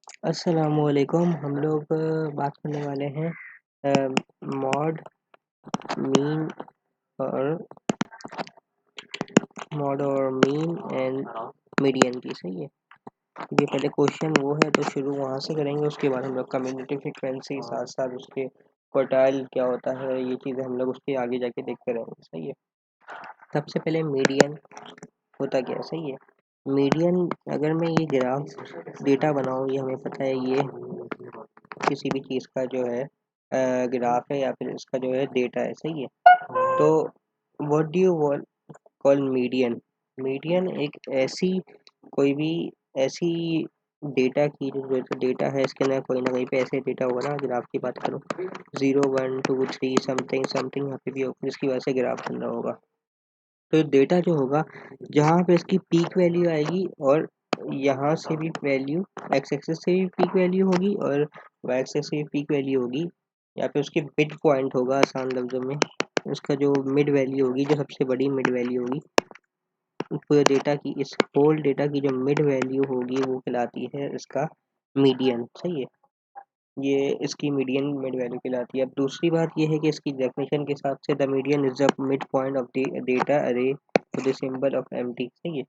अस्सलामुअलैकुम। हम लोग बात करने वाले हैं मॉड मीन और मीन एंड मीडियन की। सही है। ये पहले क्वेश्चन वो है तो शुरू वहाँ से करेंगे, उसके बाद हम लोग कम्युनिटी फ्रीक्वेंसी साथ साथ उसके क्वार्टाइल क्या होता है, ये चीज़ें हम लोग उसके आगे जाके देखते रहेंगे। सही है। सबसे पहले मीडियन होता क्या है। सही है। मीडियन, अगर मैं ये ग्राफ डेटा बनाऊँ, ये हमें पता है ये किसी भी चीज़ का जो है ग्राफ है या फिर इसका जो है डेटा है। सही है। तो what do you call median. Median एक ऐसी कोई भी ऐसी डेटा की जो डेटा है, इसके अंदर कोई ना कहीं पे ऐसे डेटा होगा ना। ग्राफ की बात करूँ, 0 1 2 3 समथिंग समथिंग यहाँ पे भी होगा, जिसकी वजह से ग्राफ बन रहा होगा। तो डेटा जो होगा, जहाँ पे इसकी पीक वैल्यू आएगी और यहाँ से भी वैल्यू, एक्स एक्सिस से भी पीक वैल्यू होगी और वाई एक्सिस से भी पीक वैल्यू होगी, या फिर उसके मिड पॉइंट होगा। आसान लफ्जों में उसका जो मिड वैल्यू होगी, जो सबसे बड़ी मिड वैल्यू होगी पूरे डेटा की, इस होल डेटा की जो मिड वैल्यू होगी वो कहलाती है इसका मीडियन। सही है। ये इसकी मीडियन मिड वैल्यू कहलाती है। अब दूसरी बात ये है कि इसकी डेफिनेशन के हिसाब से the median is the mid point of data array with the symbol of empty. सही है।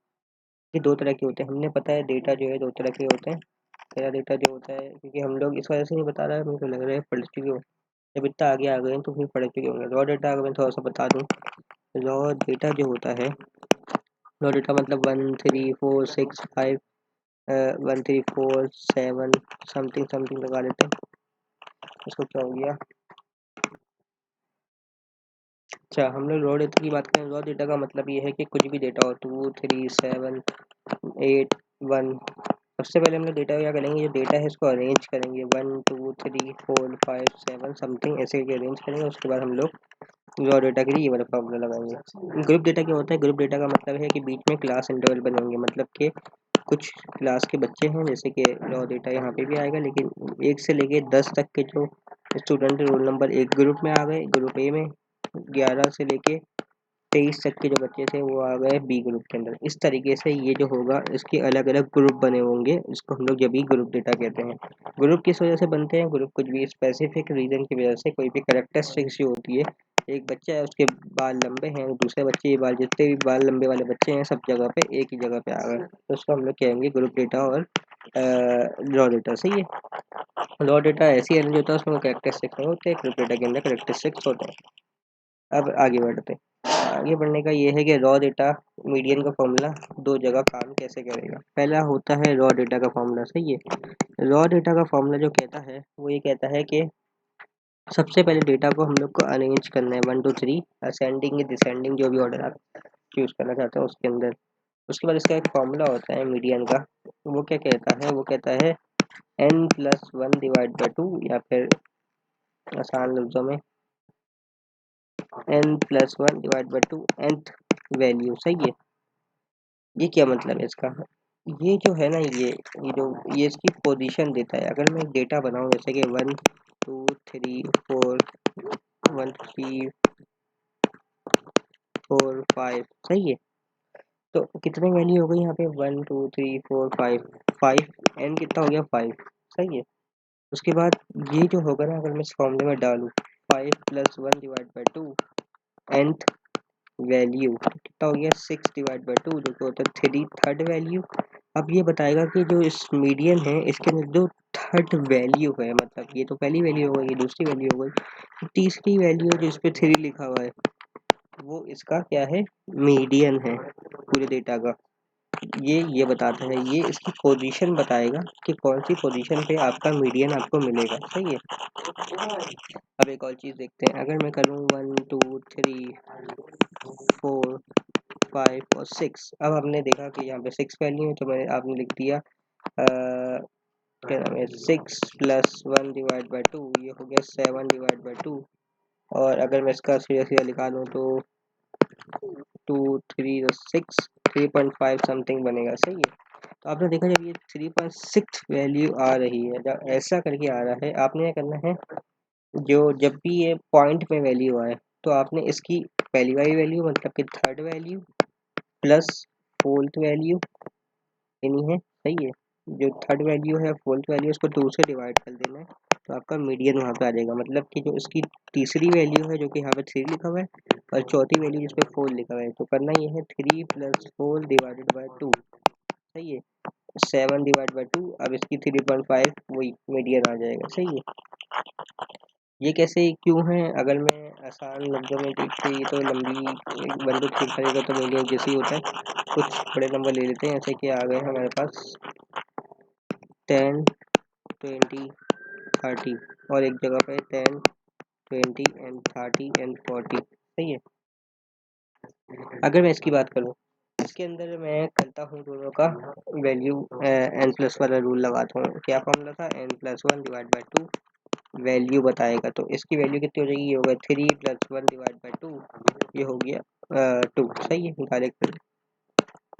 ये दो तरह के होते हैं, हमने पता है डेटा जो है दो तरह के होते हैं। पहला डेटा जो होता है, क्योंकि हम लोग इस वजह से नहीं बता रहा है, मुझे लग रहा है पढ़ चुके हो, जब इतना आगे आ गए हैं तो फिर पढ़ चुके होंगे। रॉ डेटा अगर मैं थोड़ा सा बता दूँ, रॉ डेटा जो होता है, रॉ डेटा मतलब 1 3 4 6 5 1 3 4 7 समथिंग समथिंग लगा लेते हैं। इसको क्या हो गया। अच्छा, हम लोग रॉ डेटा की बात करें। रॉ डेटा का मतलब ये है कि कुछ भी डेटा हो, 2 3 7 8 1। सबसे पहले हम लोग डेटा क्या करेंगे, जो डेटा है इसको अरेंज करेंगे, 1 2 3 4 5 7 समथिंग ऐसे करके अरेंज करेंगे। उसके बाद हम लोग रॉ डेटा के लिए ये वाला फॉर्मूला लगाएंगे। ग्रुप डेटा क्या होता है, ग्रुप डेटा का मतलब है कि बीच में क्लास इंटरवल बने होंगे, मतलब कि कुछ क्लास के बच्चे हैं, जैसे कि रॉ डेटा यहाँ पे भी आएगा, लेकिन 1 से लेके 10 तक के जो स्टूडेंट रोल नंबर एक ग्रुप में आ गए, ग्रुप ए में 11 से लेके 23 तक के जो बच्चे थे वो आ गए बी ग्रुप के अंदर। इस तरीके से ये जो होगा, इसके अलग अलग ग्रुप बने होंगे, इसको हम लोग जब भी ग्रुप डेटा कहते हैं। ग्रुप किस वजह से बनते हैं, ग्रुप कुछ भी स्पेसिफिक रीजन की वजह से, कोई भी कैरेक्टरिस्टिक्स जो होती है, एक बच्चा है उसके बाल लंबे हैं, दूसरे बच्चे के बाल, जितने भी बाल लंबे वाले बच्चे हैं सब जगह पे एक ही जगह पे आ गए, तो उसको हम लोग कहेंगे ग्रुप डेटा और रॉ डेटा। सही है। रॉ डेटा ऐसी अरेंज होता है, उसमें कैरेक्टरिस्टिक्स नहीं होते, ग्रुप डेटा के अंदर कैरेक्टरिस्टिक्स होते हैं। अब आगे बढ़ते हैं। आगे बढ़ने का ये है कि रॉ डेटा मीडियन का फॉर्मूला दो जगह काम कैसे करेगा। पहला होता है रॉ डेटा का फॉर्मूला। सही है। रॉ डेटा का फॉर्मूला जो कहता है वो ये कहता है कि सबसे पहले डेटा को हम लोग को अरेंज करना है 1 2 3 असेंडिंग डिसेंडिंग, जो भी ऑर्डर आप चूज करना चाहते हैं उसके अंदर। उसके बाद इसका एक फॉर्मूला होता है मीडियन का, वो क्या कहता है, वो कहता है n+1/2, या फिर आसान लफ्जों में n+1/2 nth वैल्यू। सही है। ये क्या मतलब है इसका, ये जो है ना, ये इसकी पोजीशन देता है। अगर मैं डेटा बनाऊं जैसे कि 1 2 3 4 1 3 4 5। सही है। तो कितने वैल्यू हो गई यहाँ पे, 1 2 3 4 5 एन कितना हो गया 5। सही है। उसके बाद ये जो होगा ना, अगर मैं इस फॉर्मूले में डालूँ 5+1/2 nth वैल्यू, तो कितना हो गया 6/2, जो कि होता है 3 थर्ड वैल्यू। अब ये बताएगा कि जो इस मीडियन है इसके अंदर जो थर्ड वैल्यू है, मतलब ये तो पहली वैल्यू हो गई, ये दूसरी वैल्यू हो गई, तो तीसरी वैल्यू जो इस पे 3 लिखा हुआ है वो इसका क्या है, मीडियन है पूरे डेटा का। ये बताता है, ये इसकी पोजीशन बताएगा कि कौन सी पोजीशन पे आपका मीडियन आपको मिलेगा। सही है। अब एक और चीज़ देखते हैं, अगर मैं करूँ 1 2 3 4 5 और 6। अब हमने देखा कि यहाँ पे 6 वैल्यू है, तो मैंने आपने लिख दिया क्या नाम है, 6+1/2, ये हो गया 7/2। और अगर मैं इसका सीधा सीधा निकालूँ तो 2 3 6 3.5 समथिंग बनेगा। सही है। तो आपने देखा जब ये 3.6 वैल्यू आ रही है, जब ऐसा करके आ रहा है, आपने क्या करना है, जो जब भी ये पॉइंट में वैल्यू आए तो आपने इसकी पहली वाली वैल्यू मतलब कि third value plus fourth value लेनी है। सही है। जो थर्ड वैल्यू है, फोर्थ वैल्यू, उसको 2 से डिवाइड कर देना है, तो आपका मीडियन वहाँ पे आ जाएगा। मतलब कि जो इसकी तीसरी वैल्यू है, जो कि यहाँ पे 3 लिखा हुआ है, और चौथी वैल्यू जिस पे 4 लिखा हुआ है, तो करना ये है 3 + 4 डिवाइडेड बाय 2, सही है, 7 डिवाइड बाय 2। अब इसकी 3.5 वही मीडियन आ जाएगा, सही है। ये कैसे क्यों है? अगर मैं आसान लफ्जों में देखते, ये तो लंबी 1 2 3 करेगा तो मीडियन जैसे ही होता है। कुछ बड़े नंबर ले लेते हैं, जैसे कि आ गए हमारे पास 10 20 30, और एक जगह पे 10 20 एंड 30 एंड 40, सही है। अगर मैं इसकी बात करूँ, इसके अंदर मैं करता हूँ दोनों का वैल्यू n+ वाला रूल लगाता हूँ। क्या फॉर्मूला था? n+1 डिवाइड बाई 2 वैल्यू बताएगा, तो इसकी वैल्यू कितनी हो जाएगी? ये होगा 3 + 1 डिवाइड बाई 2, ये हो गया 2, सही है। डायरेक्ट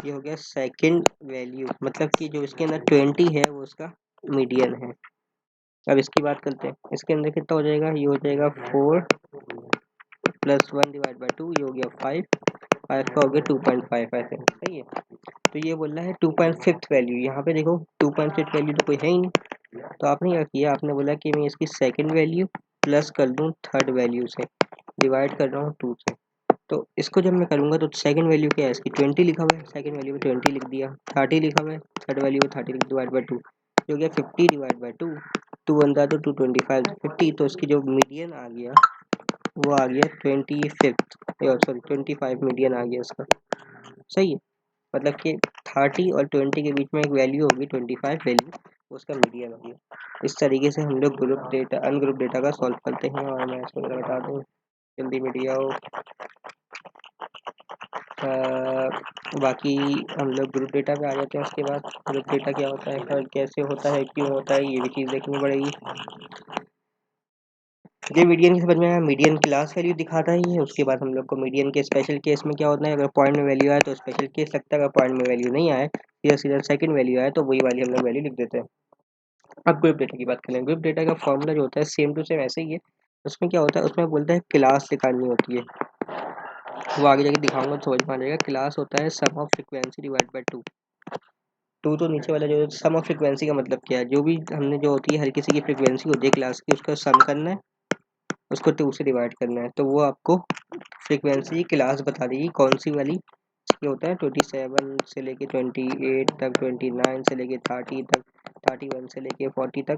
ये हो गया सेकंड वैल्यू, मतलब कि जो इसके अंदर 20 है वो उसका मीडियन है। अब इसकी बात करते हैं, इसके अंदर कितना हो जाएगा? ये हो जाएगा 4 + 1 डिवाइड बाई 2, ये हो गया 5, 5 का हो गया 2.5, ऐसे, सही है। तो ये बोल रहा है 2.5 वैल्यू। यहाँ पे देखो 2.5 वैल्यू तो कोई है ही नहीं, तो आपने क्या किया? आपने बोला कि मैं इसकी सेकंड वैल्यू प्लस कर दूँ थर्ड वैल्यू से, डिवाइड कर रहा हूँ 2 से। तो इसको जब मैं करूँगा तो सेकंड वैल्यू क्या है इसकी? 20 लिखा हुआ है, सेकंड वैल्यू में 20 लिख दिया। 30 लिखा हुआ है, थर्ड वैल्यू में 30 डिवाइड बाई 2, जो गया 50 डिवाइड बाई 2, 2 बनता है तो 225 50, तो इसकी जो मीडियन आ गया वो आ गया 25 मीडियन आ गया इसका, सही है। मतलब कि 30 और 20 के बीच में एक वैल्यू होगी 25 वैल्यू, उसका मीडियन होगी। इस तरीके से हम लोग ग्रुप डेटा अनग्रुप डेटा का सॉल्व करते हैं। और मैं इसको बता दूँ, जल्दी मीडिया हो। बाकी हम लोग ग्रुप डेटा पे आ जाते हैं। उसके बाद ग्रुप डेटा क्या होता है और कैसे होता है, क्यों होता है, ये भी चीज़ देखनी पड़ेगी। ये मीडियन की समझ में आया। मीडियन क्लास वैल्यू दिखाता ही है। उसके बाद हम लोग को मीडियन के स्पेशल केस में क्या होता है, अगर पॉइंट में वैल्यू आए तो स्पेशल केस लगता है, अगर पॉइंट में वैल्यू नहीं आए, सीधा सीधा सेकंड वैल्यू आए, तो वही वाली हम लोग वैल्यू लिख देते हैं। अब ग्रुप डेटा की बात करें, ग्रुप डेटा का फॉर्मूला जो होता है सेम टू सेम ऐसे ही है। उसमें क्या होता है, उसमें बोलता है क्लास निकालनी होती है, वो आगे जाके दिखाऊंगा तो समझ में आ जाएगा। क्लास होता है sum of frequency divide by 2। 2 तो नीचे वाला जो सम ऑफ फ्रीक्वेंसी का मतलब क्या है, जो भी हमने जो होती है हर किसी की फ्रीक्वेंसी होती है क्लास की, उसका सम करना है, उसको 2 से डिवाइड करना है, तो वो आपको फ्रीक्वेंसी क्लास बता देगी कौन सी वाली। ये होता है 27 से लेके 28 तक, 29 से लेके 30 तक, 31 से लेके 40 तक।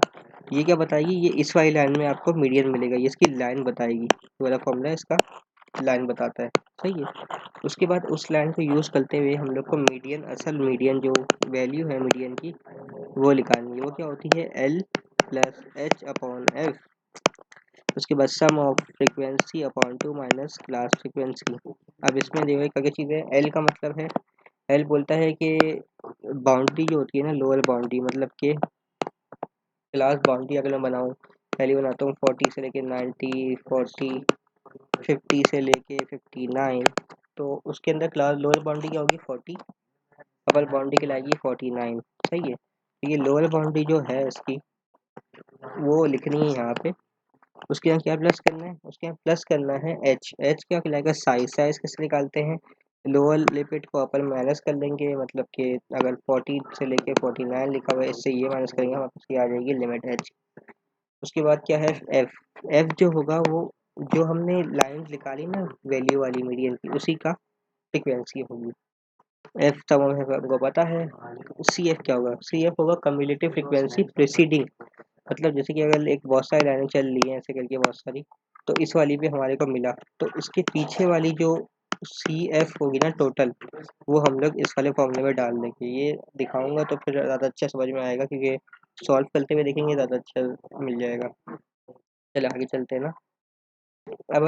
ये क्या बताएगी? ये इस वाली लाइन में आपको मीडियन मिलेगा, ये इसकी लाइन बताएगी। ये वाला फॉर्मूला इसका लाइन बताता है, सही है। उसके बाद उस लाइन को यूज़ करते हुए हम लोग को मीडियन, असल मीडियन जो वैल्यू है मीडियन की, वो निकालनी है। वो क्या होती है? L+H/F। उसके बाद sum of frequency upon 2 minus class frequency. अब इसमें देखो क्या क्या चीज़ है। एल का मतलब है, एल बोलता है कि बाउंड्री जो होती है ना, लोअर बाउंड्री, मतलब कि क्लास बाउंड्री अगर मैं बनाऊँ, पहले बनाता हूँ 40 से लेके 90, 40, 50 से लेके 59, तो उसके अंदर क्लास लोअर बाउंड्री क्या होगी? 40, अपर बाउंड्री कहलाएगी 49, सही है। तो ये लोअर बाउंड्री जो है इसकी, वो लिखनी है यहाँ पे। उसके यहाँ क्या प्लस करना है? उसके यहाँ प्लस करना है एच। एच क्या कहलाएगा? साइज। साइज कैसे निकालते हैं? लोअर लिमिट को अपर माइनस कर लेंगे, मतलब कि अगर 40 से लेके 49 लिखा हुआ है, इससे ये माइनस करेंगे, वापस ये आ जाएगी लिमिट एच। उसके बाद क्या है? एफ। एफ जो होगा वो जो हमने लाइन निकाली ना वैल्यू वाली मीडियन की, उसी का फ्रिक्वेंसी होगी। एफ तब हमको पता है। सी एफ क्या होगा? सी एफ होगा कम्युलेटिव फ्रिक्वेंसी प्रीसीडिंग। मतलब जैसे कि अगर एक बहुत सारी लाइनें चल रही हैं ऐसे करके बहुत सारी, तो इस वाली पे हमारे को मिला, तो इसके पीछे वाली जो सी एफ होगी ना टोटल, वो हम लोग इस वाले फॉर्मूले में डाल देंगे। ये दिखाऊंगा तो फिर ज़्यादा अच्छा समझ में आएगा, क्योंकि सॉल्व करते हुए देखेंगे ज़्यादा अच्छा मिल जाएगा। चलो आगे चलते हैं ना। अब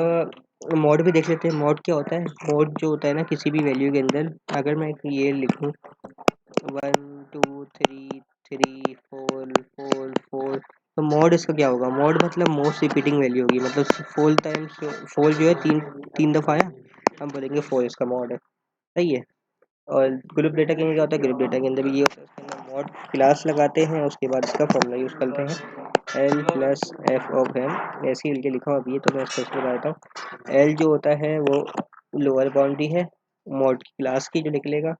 मॉड भी देख लेते हैं। मॉड क्या होता है? मॉड जो होता है ना किसी भी वैल्यू के अंदर, अगर मैं ये लिखूँ 1 2 3 3 4 4 4, तो मॉड इसका क्या होगा? मॉड मतलब मोस्ट रिपीटिंग वैल्यू होगी, मतलब 4 टाइम्स 4 जो है तीन तीन दफ़ा आया, हम बोलेंगे 4 इसका मॉड है, सही है। और ग्रुप डेटा के अंदर क्या होता है? ग्रुप डेटा के अंदर भी ये होता है, उसके अंदर मॉड क्लास लगाते हैं, उसके बाद इसका फॉर्मूला यूज़ करते हैं L+F(m). ऐसे ही लिखा हुआ अभी है, तो मैं इसको बता देता हूँ। एल जो होता है वो लोअर बाउंड्री है मॉड की क्लास की जो निकलेगा।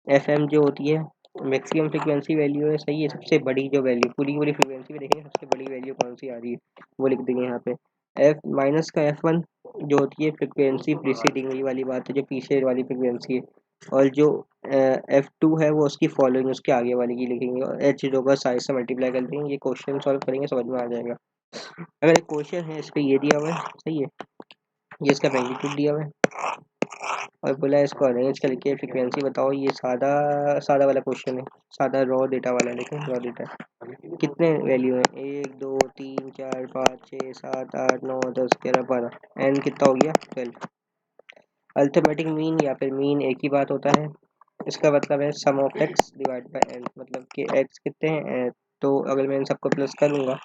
एफ एम जो होती है मैक्सिमम फ्रीक्वेंसी वैल्यू है, सही है। सबसे बड़ी जो वैल्यू पूरी की पूरी फ्रीक्वेंसी में देखेंगे सबसे बड़ी वैल्यू कौन सी आ रही है वो लिख देंगे यहाँ पे। एफ माइनस का F1 जो होती है फ्रिक्वेंसी प्रीसीडिंग वाली बात है, जो पीछे वाली फ्रिक्वेंसी है, और जो F2 है वो उसकी फॉलोइंग उसके आगे वाली की लिखेंगे, और एच जो होगा साइज से मल्टीप्लाई कर देंगे। ये क्वेश्चन सॉल्व करेंगे समझ में आ जाएगा। अगर एक क्वेश्चन है इस पर ये दिया हुआ है, सही है, ये इसका मैग्नीट्यूड दिया हुआ है और बोला है इसको अरेंज करके फ्रीक्वेंसी बताओ। ये सादा सादा वाला क्वेश्चन है, सादा रॉ डेटा वाला। लेकिन रॉ डेटा कितने वैल्यू है, 1 2 3 4 5 6 7 8 9 10 11 12, एन कितना हो गया 12। अल्टरमेटिक मीन या फिर मीन एक ही बात होता है। इसका मतलब है sum of X divide by N, मतलब कि एक्स कितने हैं। तो अगर मैं इन सबको प्लस करूँगा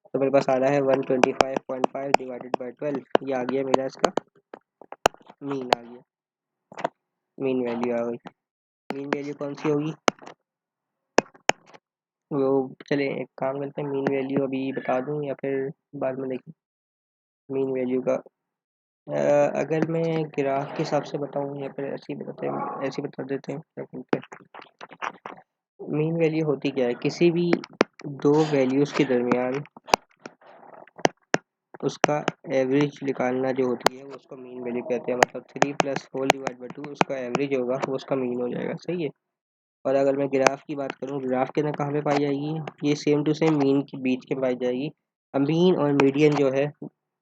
तो मेरे पास आ रहा है 125.5 डिवाइडेड बाई 12। ये आ गया मेरा इसका मीन आ गया, मीन वैल्यू आ गई। मीन वैल्यू कौन सी होगी वो, चले एक काम करते हैं, मीन वैल्यू अभी बता दूं या फिर बाद में देखें। मीन वैल्यू का अगर मैं ग्राफ के हिसाब से बताऊं या फिर ऐसे ही बताते हैं, ऐसे ही बता देते हैं क्या बोलते हैं। मीन वैल्यू होती क्या है, किसी भी दो वैल्यूज़ के दरमियान उसका एवरेज निकालना जो होती है वो उसको मीन वैल्यू कहते हैं। मतलब 3 प्लस होल डिवाइड बाई 2 उसका एवरेज होगा, वो उसका मीन हो जाएगा, सही है। और अगर मैं ग्राफ की बात करूँ, ग्राफ के अंदर कहाँ पे पाई जाएगी, ये सेम टू सेम मीन के बीच के पाई जाएगी। अब मीन और मीडियन जो है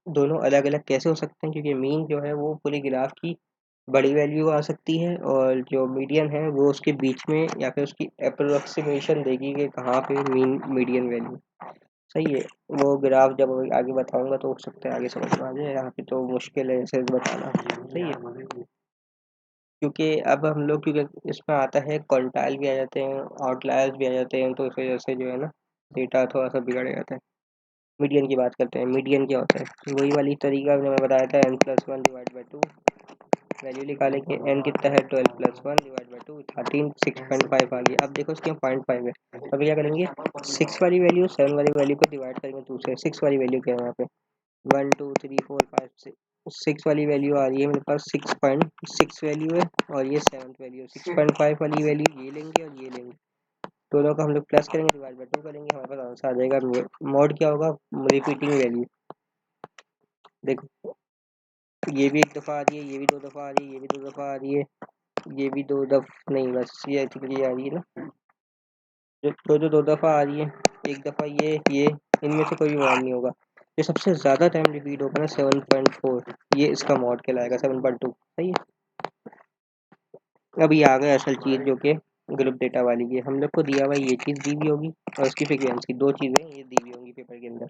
दोनों अलग अलग कैसे हो सकते हैं, क्योंकि मीन जो है वो पूरी ग्राफ की बड़ी वैल्यू आ सकती है, और जो मीडियन है वो उसके बीच में या फिर उसकी अप्रोक्सीमेशन देगी कि कहाँ पे मीन मीडियन वैल्यू, सही है। वो ग्राफ जब आगे बताऊंगा तो हो सकता है आगे समझ में आ जाए, यहाँ पे तो मुश्किल है इसे बताना, सही है। क्योंकि अब हम लोग, क्योंकि इसमें आता है क्वांटाइल भी आ जाते हैं, आउटलायर्स भी आ जाते हैं, तो इस वजह से जो है ना डेटा थोड़ा सा बिगड़ जाता है। मीडियन की बात करते हैं, मीडियन क्या होता है, वही वाली तरीका जो मैं बताया था, n+1 डिवाइड बाई 2 वैल्यू निकालेंगे। n कितना है 12 प्लस 1 डिवाइड बाई 2 13 6.5 आ गया। अब देखो इसके 0.5 है, अब क्या करेंगे 6 वाली वैल्यू 7 वाली वैल्यू को डिवाइड करेंगे 2 से। 6 वाली वैल्यू क्या है यहाँ पे 1 2 3 4 5 6, 6 वाली वैल्यू आ रही है मेरे पास 6.6 वैल्यू है, और ये 7th वैल्यू 6.5 वाली वैल्यू ये लेंगे और ये लेंगे, दोनों का हम लोग प्लस करेंगे डिवाइड बाई 2 करेंगे, हमारे पास आंसर आ जाएगा। मॉड क्या होगा, रिपीटिंग वैल्यू। देखो ये भी एक दफ़ा आ रही है, ये भी दो दफ़ा आ रही है, ये भी दो दफ़ा आ रही है, ये भी दो दफ़ा नहीं, बस ये आ रही है ना, जो दो दफ़ा आ रही है, एक दफ़ा ये इनमें से कोई भी मॉड नहीं होगा। जो सबसे ज़्यादा टाइम रिपीट होगा ना 7.4, ये इसका मॉड कहलाएगा 7.2, सही है। अब ये आ गया असल चीज़ जो कि ग्रुप डेटा वाली की हम लोग को दिया हुआ ये चीज़ दी हुई होगी, और इसकी फ्रिक्वेंसी, दो चीज़ें ये दी हुई होंगी पेपर के अंदर।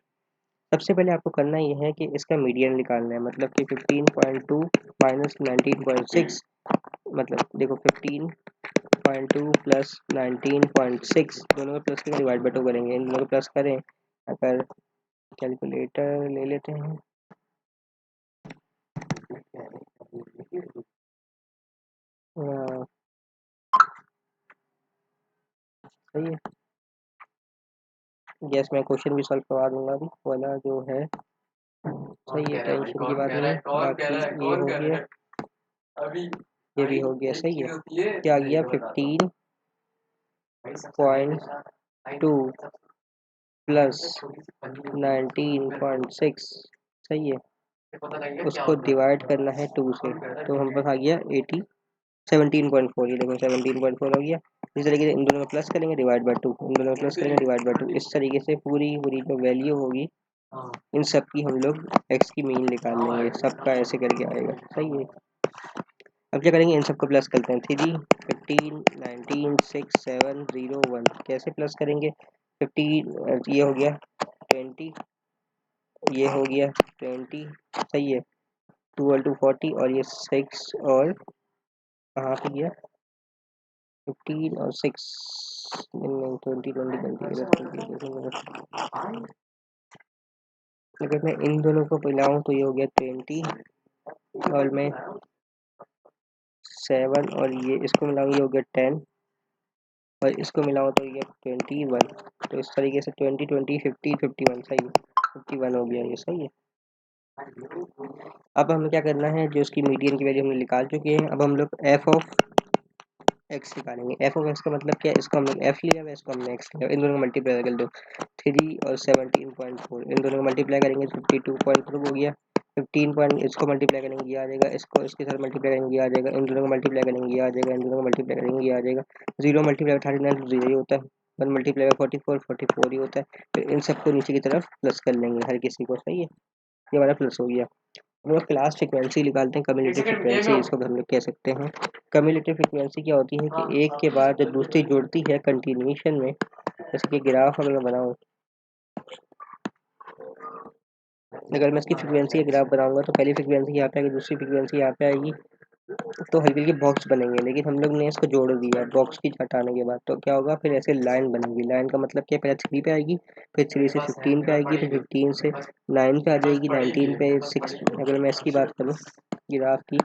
सबसे पहले आपको करना ये है कि इसका मीडियन निकालना है, मतलब कि 15.2 माइनस 19.6, मतलब देखो 15.2 प्लस 19.6 दोनों में प्लस करेंगे डिवाइड बाई 2 करेंगे, इन दोनों को प्लस करें। अगर कैलकुलेटर ले लेते हैं, सही है। गैस मैं क्वेश्चन भी सॉल्व करवा दूंगा अभी वाला जो है, सही है, टेंशन की बात नहीं है। बाकी ये हो गया, ये भी हो गया, सही है। क्या गया 15.2 प्लस 19.6, सही है, उसको डिवाइड करना है 2 से, तो हम पास आ गया 17.4। ये देखो 17.4 हो गया। इस तरीके से इन दोनों में प्लस करेंगे डिवाइड बाई 2, इन दोनों में प्लस करेंगे डिवाइड बाई 2, इस तरीके से पूरी पूरी जो वैल्यू होगी इन सब की हम लोग एक्स की मीन निकाल लेंगे, सबका ऐसे करके आएगा, सही है। अब क्या करेंगे, इन सबको प्लस करते हैं, 3 15 19 6 7 0 1, कैसे प्लस करेंगे, 15 ये हो गया 20, ये हो गया 20, सही है, 12 to 40, और ये 6, और कहाँ पे गया 15 और 6, 20 अगर मैं इन दोनों को मिलाऊं तो ये हो गया 20, और मैं 7 और ये इसको मिलाऊं ये हो गया 10, और इसको मिलाऊं तो ये 21। तो इस तरीके से 20 20 50 51, सही है, 51 हो गया ये, सही है। अब हमें क्या करना है, जो उसकी मीडियन की वैल्यू हमने निकाल चुके हैं, अब हम लोग एफ ऑफ एक्स निकालेंगे। एफ ऑफ एक्स का मतलब क्या है, इसको हमने एफ लिया हुआ है, इसको हमने एक्स लिया, इन दोनों को मल्टीप्लाई कर दो। 3 और 17.4 इन दोनों को मल्टीप्लाई करेंगे 52.4 हो गया। 15 पॉइंट इसको मल्टीप्लाई करेंगे ये आ जाएगा, इसको इसके साथ मल्टीप्लाई करेंगे ये आ जाएगा, इन दोनों को मल्टीप्लाई करेंगे ये आ जाएगा, इन दोनों को मल्टीप्लाई करेंगे ये आ जाएगा। 0 मल्टीप्लाई 39 0 ही होता है। 1 मल्टीप्लाई 44 ही होता है। फिर इन सबको नीचे की तरफ प्लस कर लेंगे हर किसी को, सही है। ये हमारा प्लस हो गया। हम लोग क्लास फ्रिक्वेंसी निकालते हैं, कम्युलेटिव फ्रिक्वेंसी इसको हम लोग कह सकते हैं। कम्युलेटिव फ्रिक्वेंसी क्या होती है कि एक के बाद जब दूसरी जुड़ती है कंटिन्यूएशन में, जैसे कि ग्राफ अगर मैं बनाऊँ, अगर मैं इसकी फ्रिक्वेंसी का ग्राफ बनाऊंगा तो पहली फ्रिक्वेंसी यहाँ पे आएगी, दूसरी फ्रिक्वेंसी यहाँ पे आएगी, तो हल्की हल्की बॉक्स बनेंगे। लेकिन हम लोग ने इसको जोड़ दिया बॉक्स की हटाने के बाद, तो क्या होगा फिर ऐसे लाइन बनेगी। लाइन का मतलब क्या, पहले 3 पे आएगी, फिर 3 से 15 पे आएगी, फिर 15 से 9 पे आ जाएगी, 19 पे 6। अगर मैं इसकी बात करूँ ग्राफ की,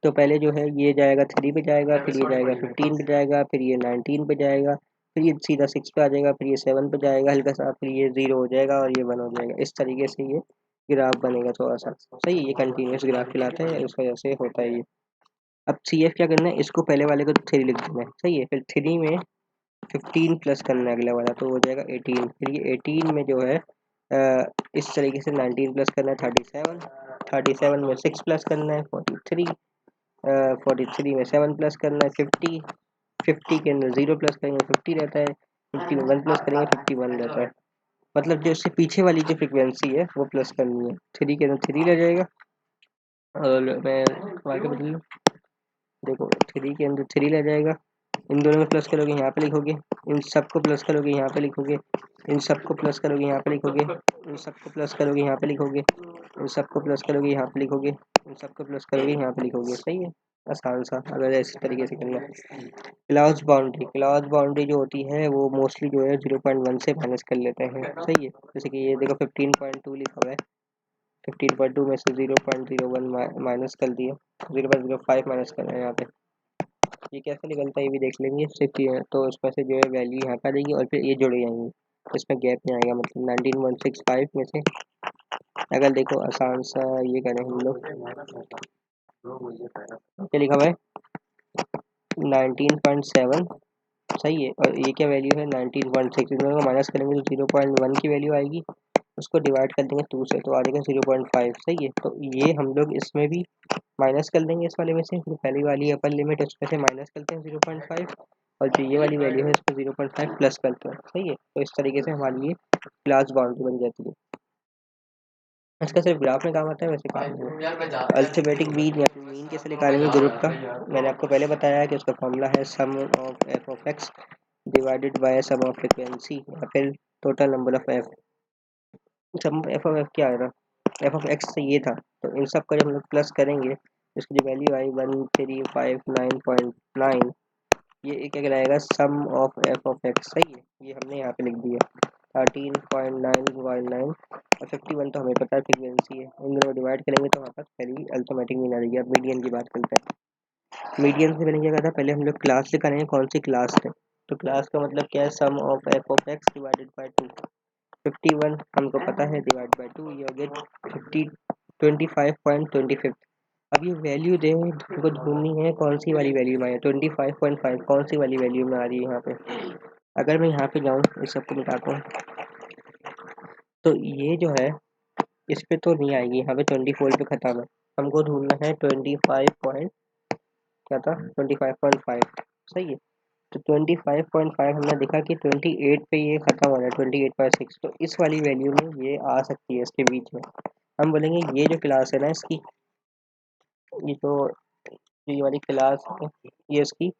तो पहले जो है ये जाएगा 3 पे जाएगा, फिर ये जाएगा 15 पे जाएगा, फिर ये 19 पे जाएगा, फिर ये सीधा 6 पे आ जाएगा, फिर ये 7 पे जाएगा हल्का सा, फिर ये 0 हो जाएगा और ये 1 हो जाएगा। इस तरीके से ये ग्राफ बनेगा थोड़ा सा, सही है। ये कंटिन्यूस ग्राफ कहलाता है, इस वजह से होता है ये। अब सी एफ क्या करना है, इसको पहले वाले को 3 लिख देना है, सही है। फिर 3 में 15 प्लस करना है अगला वाला, तो हो जाएगा 18। फिर ये 18 में जो है इस तरीके से 19 प्लस करना है 37। 37 में 6 प्लस करना है 43। 43 में 7 प्लस करना है 50। 50 के अंदर 0 प्लस करेंगे 50 रहता है। 50 में 1 प्लस करेंगे 51 रहता है। मतलब जो इससे पीछे वाली जो फ्रिक्वेंसी है वो प्लस करनी है। 3 के अंदर 3 रह जाएगा, और मैं आगे बदल लूँ, देखो 3 के अंदर 3 रह जाएगा। इन दोनों में प्लस करोगे यहाँ पे लिखोगे, इन सबको प्लस करोगे यहाँ पे लिखोगे, इन सबको प्लस करोगे यहाँ पे लिखोगे, इन सबको प्लस करोगे यहाँ पे लिखोगे, इन सबको प्लस करोगे यहाँ पे लिखोगे, इन सबको प्लस करोगे यहाँ पे लिखोगे, सही है। आसान सा, अगर इस तरीके से करना है। क्लास बाउंड्री जो होती है वो मोस्टली जो है 0.1 से माइनस कर लेते हैं, सही है। जैसे कि ये देखो 15.2 लिखा हुआ है, 15.2 में से 0.01 माइनस कर दिया, 0.05 माइनस करना है यहाँ पे। ये कैसे निकलता है ये भी देख लेंगे सिर्फ ये, तो उसमें से जो है वैल्यू यहाँ पे आ जाएगी और फिर ये जुड़ जाएंगी, इसमें गैप नहीं आएगा। मतलब 19.65 में से अगर देखो आसान सा ये करें हम लोग, क्या लिखा हुआ है 19.7, सही है। और ये क्या वैल्यू है 19.6, इन दोनों को माइनस करेंगे तो 0.1 की वैल्यू आएगी, उसको डिवाइड कर देंगे 2 से तो आ जाएगा 0.5, सही है। तो ये हम लोग इसमें भी माइनस कर देंगे इस वाले में से, जो पहली वाली अपर लिमिट है उसमें से माइनस करते हैं 0.5, और जो ये वाली वैल्यू है इसको 0.5 प्लस करते हैं, सही है। तो इस तरीके से हमारी ये क्लास बाउंड्री बन जाती है। इसका सिर्फ ग्राफ में काम आता है, वैसे काम नहीं है। अल्फाबेटिक मीन या मीन कैसे निकालेंगे ग्रुप का, मैंने आपको पहले बताया है कि उसका फॉर्मूला है sum of F of X divided by sum of frequency या फिर total number of F. Sum F of F क्या आएगा, एफ ऑफ एक्स से ये था, तो इन सब का जब हम लोग प्लस करेंगे, इसकी जो वैल्यू आई 1359.9, ये क्या कहलाएगा सम ऑफ एफ ऑफ एक्स, सही है। ये हमने यहाँ पे लिख दिया 13.919, और 51 तो हमें पता है फ्रिक्वेंसी है। इन दोनों को डिवाइड करेंगे तो हमारे पास पहली अल्टरमेटिक मीन आ जाएगी। अब मीडियन की बात करते हैं। मीडियन से मैंने क्या कहा था, पहले हम लोग क्लास निकालेंगे कौन सी क्लास है। तो क्लास का मतलब क्या है, sum of F of X divided by 2। 51 हमको पता है, डिवाइड बाय 2, ये हो गया 25.25। अब ये वैल्यू दे हमको ढूंढनी है कौन सी वाली वैल्यू में है, 25.5 कौन सी वाली वैल्यू में आ रही है यहाँ पे। अगर मैं यहाँ पे जाऊँ इस सबको मिटाता हूँ, तो ये जो है इस पे तो नहीं आएगी, यहाँ पे 24 पे खत्म है। हमको ढूंढना है 25 पॉइंट, क्या था 25.5, सही है। तो 25.5 हमने देखा कि 28 पे ये खत्म हो रहा है 28.6, तो इस वाली वैल्यू में ये आ सकती है इसके बीच में। हम बोलेंगे ये जो क्लास है ना इसकी, ये जो ये वाली क्लास है, ये इसकी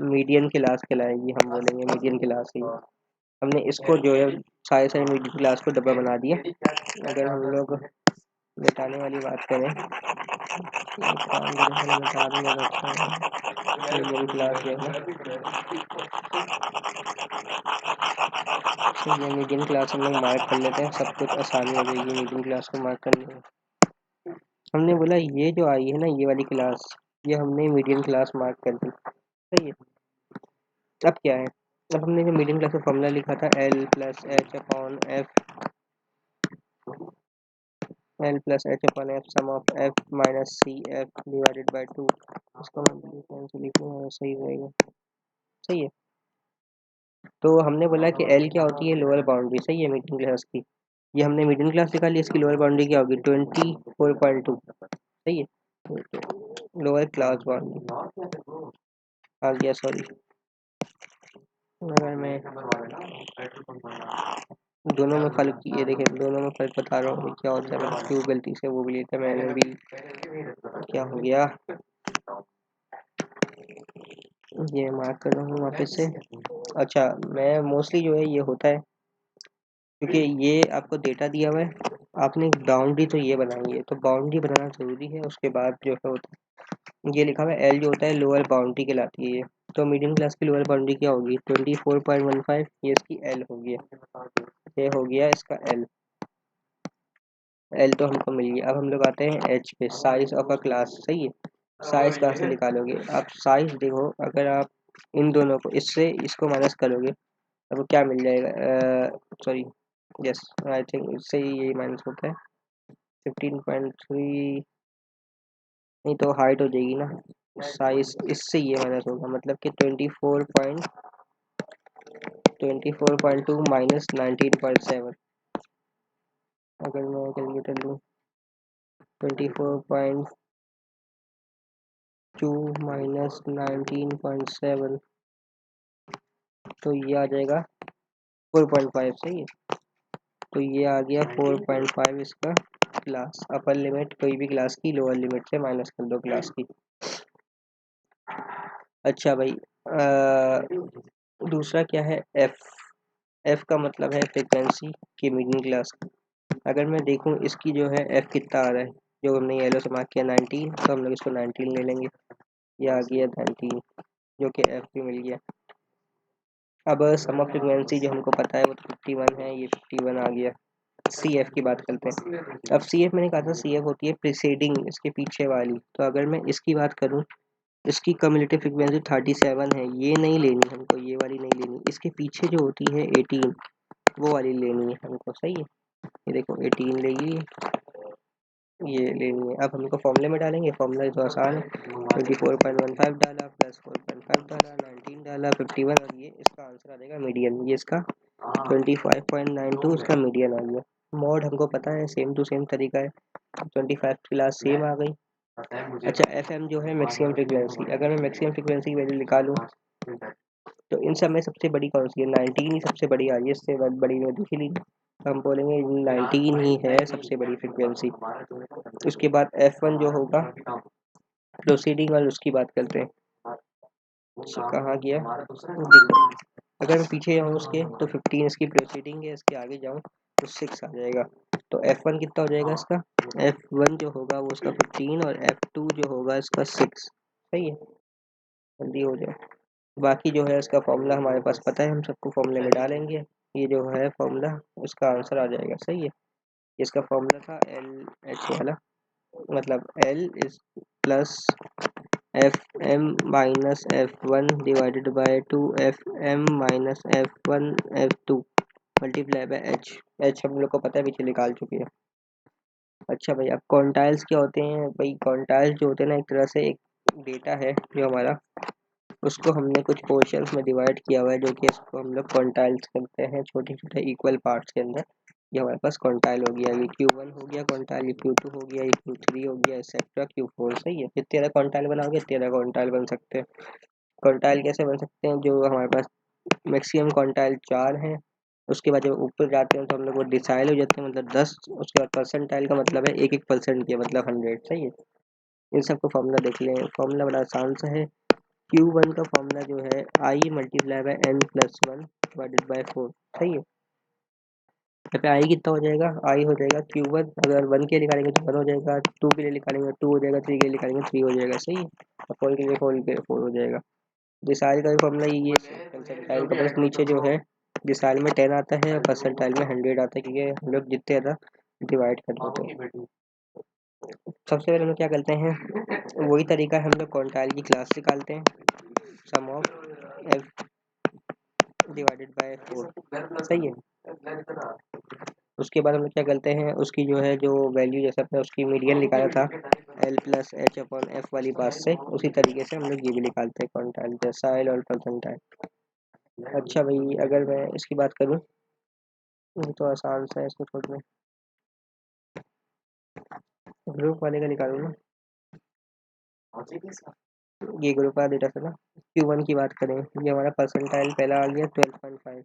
मीडियन क्लास कहलाएगी। हम बोलेंगे मीडियन क्लास है ये। हमने इसको जो है सारे सारे मीडियन क्लास को डब्बा बना दिया। अगर हम लोग मिटाने वाली बात करें, एक काम करें पहले मिटा दें ज़्यादा अच्छा है। मीडियन क्लास जो है तो ये मीडियन क्लास हम लोग मार्क कर लेते हैं, सब कुछ आसानी हो जाएगी मीडियन क्लास को मार्क करने में। हमने बोला ये जो आई है ना ये वाली क्लास, ये हमने मीडियन क्लास मार्क कर दी, सही है। अब क्या है, अब हमने जो मीडियन क्लास का फॉर्मूला लिखा था L plus H upon F, L plus H upon F sum of F minus C F divided by 2। इसको मैं कैंसिल लिखूँगा, सही रहेगा। सही है। तो हमने बोला कि एल क्या होती है, लोअर बाउंड्री। सही है, मिडिल क्लास की। ये हमने मिडिल क्लास निकाली, इसकी लोअर बाउंड्री क्या होगी, 24.2। सही है, लोअर क्लास बाउंड्री आ गया। सॉरी, अगर मैं दोनों में फर्क, ये देखें दोनों में फर्क बता रहा हूँ क्या होता है। मैं क्यों गलती से वो भी लेता, मैंने भी क्या हो गया, ये मार्क कर रहा हूँ वापस से। अच्छा, मैं मोस्टली जो है ये होता है क्योंकि ये आपको डेटा दिया हुआ है, आपने बाउंड्री तो ये बनाई है, तो बाउंड्री बनाना ज़रूरी है। उसके बाद जो है होता है, ये लिखा हुआ है एल जो होता है लोअर बाउंड्री कहलाती है ये। तो मिडिल क्लास की लोअर बाउंड्री क्या होगी, 24.15, ये इसकी एल होगी। ये हो गया इसका एल। एल तो हमको मिल गया। अब हम लोग आते हैं एच पे, साइज ऑफ अ क्लास। सही है, साइज कहाँ से निकालोगे आप, साइज देखो, अगर आप इन दोनों को इससे इसको माइनस करोगे तो क्या मिल जाएगा, सॉरी, यस, आई थिंक इससे ही यही माइनस होता है। 15.3 नहीं तो हाइट हो जाएगी ना, साइज इससे ये माइनस होगा, मतलब कि 24.2 माइनस 19.7। अगर मैं कैलकुलेटर लूँ, 24.2 माइनस 19.7, तो ये आ जाएगा 4.5। सही है, तो ये आ गया 4.5 इसका क्लास। अपर लिमिट कोई भी क्लास की लोअर लिमिट से माइनस कर दो क्लास की। अच्छा भाई, दूसरा क्या है, एफ। एफ का मतलब है फ्रिक्वेंसी की मिडिल क्लास की। अगर मैं देखूं इसकी जो है एफ कितना आ रहा है, जो हमने येलो से मार्क किया 19, तो हम लोग इसको 19 ले लेंगे। ये आ गया 19, जो कि एफ भी मिल गया। अब सम ऑफ फ्रिक्वेंसी जो हमको पता है वो तो 51 है, ये 51 आ गया। सी एफ की बात करते हैं। अब सी एफ मैंने कहा था सी एफ होती है प्रीसीडिंग, इसके पीछे वाली। तो अगर मैं इसकी बात करूं, इसकी कम्युलेटिव फ्रिक्वेंसी 37 है, ये नहीं लेनी हमको, ये वाली नहीं लेनी, इसके पीछे जो होती है 18, वो वाली लेनी है हमको। सही है, ये देखो 18 लेगी, ये लेनी है। अब हमको फॉर्मूले में डालेंगे, फॉर्मूला तो आसान है, 24.15 डाला प्लस 4.5 डाला, 19 डाला, 51, और ये इसका आंसर आ जाएगा मीडियन। ये इसका 25.92 इसका मीडियन आ गया। मॉड हमको पता है, सेम टू सेम तरीका है, 25 क्लास सेम आ गई। अच्छा, एफ एम जो है मैक्सिमम फ्रिक्वेंसी, अगर मैं मैक्सिमम फ्रिक्वेंसी की वैल्यू निकालूं तो इन सब में सबसे बड़ी कौन सी है, 19 ही सबसे बड़ी आ रही है, इससे बड़ी में दिख ही नहीं। हम बोलेंगे 19 ही है सबसे बड़ी फ्रिक्वेंसी। उसके बाद F1 जो होगा प्रोसीडिंग, और उसकी बात करते हैं। कहाँ गया, देखो, अगर मैं पीछे जाऊँ उसके तो 15 इसकी प्रोसीडिंग है, इसके आगे जाऊँ तो 6 आ जाएगा। तो F1 कितना हो जाएगा इसका, F1 जो होगा वो उसका 15, और F2 जो होगा इसका 6। सही है, जल्दी हो जाए। बाकी जो है इसका फॉर्मूला हमारे पास पता है, हम सबको फॉर्मूले में डालेंगे, ये जो है फॉर्मूला उसका आंसर आ जाएगा। सही है, इसका फॉर्मूला था एल एच वाला, मतलब L is plus F M minus F one divided by 2 F M minus F one F two multiply by H. H हम लोग को पता है, पीछे निकाल चुके हैं। अच्छा भाई, अब क्वांटाइल्स क्या होते हैं भाई, क्वांटाइल्स जो होते हैं ना, एक तरह से एक डेटा है जो हमारा, उसको हमने कुछ पोर्शंस में डिवाइड किया हुआ है, जो कि इसको हम लोग क्वांटाइल्स करते हैं, छोटे छोटे इक्वल पार्ट्स के अंदर। ये हमारे पास क्वांटाइल हो गया, ये Q1 हो गया क्वांटाइल, ये Q2 हो गया, ये Q3 हो गया, एक्सेट्रा Q4। सही है, जितने ज़्यादा क्वांटाइल बनाओगे उतने ज़्यादा क्वांटाइल बन सकते हैं। क्वांटाइल कैसे बन सकते हैं, जो हमारे पास मैक्सिमम क्वांटाइल 4 हैं, उसके बाद जब ऊपर जाते हैं तो हम लोग वो डिसाइल हो जाते हैं, मतलब 10। उसके बाद परसेंटाइल का मतलब है एक एक परसेंट के, मतलब 100। सही है, इन सबको फॉर्मूला देख लें, फॉर्मूला बड़ा आसान सा है। Q1 का फॉर्मूला जो है I multiply by n plus 1 divided by 4। सही है, यहाँ पे आई कितना हो जाएगा, आई हो जाएगा Q1, अगर 1 के लिए निकालेंगे तो 1 हो जाएगा, 2 के लिए निकालेंगे 2 हो जाएगा, 3 के लिए निकालेंगे 3 हो जाएगा। सही है, और 4 के लिए 4 हो जाएगा। डिसाइल का भी फॉर्मूला ये परसेंटाइल का, बस नीचे जो है डिसाइल में 10 आता है और परसेंटाइल में 100 आता है, क्योंकि हम लोग जितने ज़्यादा डिवाइड कर देते हैं। सबसे पहले हम लोग क्या करते हैं, वही तरीका है, हम लोग क्वांटाइल की क्लास निकालते हैं, sum of F divided bye 4। सही है, उसके बाद हम लोग क्या करते हैं, उसकी जो है जो वैल्यू जैसे अपने उसकी मीडियन निकाला था L plus H upon F वाली बात से, उसी तरीके से हम लोग ये भी निकालते हैं क्वांटाइल डेसाइल और परसेंटाइल। अच्छा भाई, अगर मैं इसकी बात करूँ, ये तो आसान सा है, इसको छोड़ दें, ग्रुप वाले का निकालूँ ना, ये ग्रुप वाला डेटा से ना। Q1 की बात करें, ये हमारा परसेंटाइल पहला आ गया 12.5।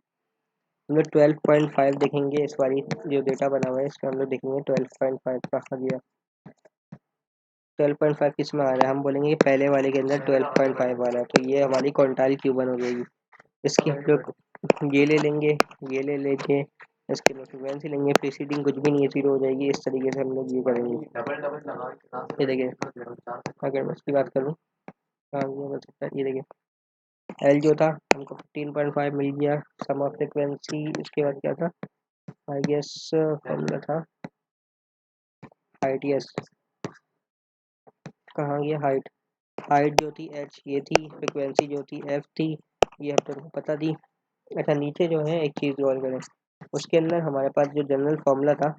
हम लोग 12.5 देखेंगे, इस बारी जो डेटा बना हुआ है इसमें हम लोग देखेंगे 12.5 कहाँ गया। 12.5 किस में आ रहा है, हम बोलेंगे कि पहले वाले के अंदर 12.5 वाला है, तो ये हमारी क्वांटाइल Q1 हो जाएगी। इसकी हम लोग ये ले लेंगे, ये ले लेंगे, इसके लिए फ्रीक्वेंसी लेंगे, प्रीसीडिंग कुछ भी नहीं है, जीरो हो जाएगी। इस तरीके से हम लोग ये करेंगे। ये देखिए, अगर मैं इसकी बात करूँ, हाँ ये बन सकता है, ये देखिए एल जो था हमको 15.5 मिल गया, सम ऑफ फ्रिक्वेंसी। उसके बाद क्या था, आई गेस फॉर्मूला था हाइट, यस, कहाँ गया हाइट, हाइट जो थी एच ये थी, फ्रिक्वेंसी जो थी एफ थी, ये हम तुमको पता थी। अच्छा नीचे जो है एक चीज़ और करें, उसके अंदर हमारे पास जो जनरल फार्मूला था,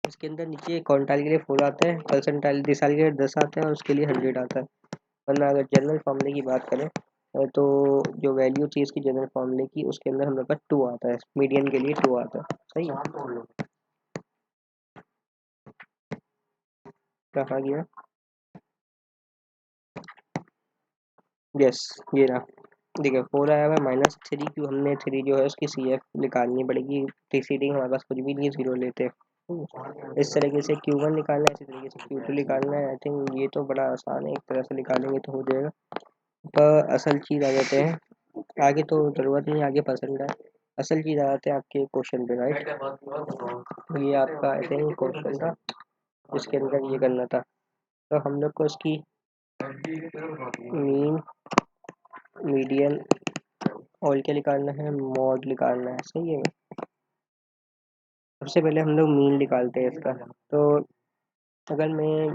उसके अंदर नीचे क्वांटाइल के लिए 4 आता है, परसेंटाइल डिसाइल के लिए 10 आता है, और उसके लिए 100 आता है। वरना अगर जनरल फार्मूले की बात करें तो जो वैल्यू थी इसकी जनरल फार्मूले की, उसके अंदर हम लोग का 2 आता है, मीडियन के लिए 2 आता है। सही है, कहाँ गया, यस ये रहा, देखिए 4 आया हुआ है, -3 क्यों, हमने 3 जो है उसकी सी एफ निकालनी पड़ेगी, प्रीसीडिंग हमारे पास कुछ भी नहीं है, 0 लेते हैं। इस तरीके से Q1 निकालना है, इसी तरीके से Q2 निकालना है। आई थिंक ये तो बड़ा आसान है, एक तरह से निकालेंगे तो हो जाएगा। पर असल चीज़ आ जाते हैं, आगे तो ज़रूरत नहीं, आगे पसंद है, असल चीज़ आ जाते हैं आपके क्वेश्चन पे, राइट। तो ये आपका आई थिंक क्वेश्चन था, इसके अंदर ये करना था, तो हम लोग को इसकी मीन, मीडियन और क्या निकालना है, मॉड निकालना है। सही है, सबसे पहले हम लोग मीन निकालते हैं इसका। तो अगर मैं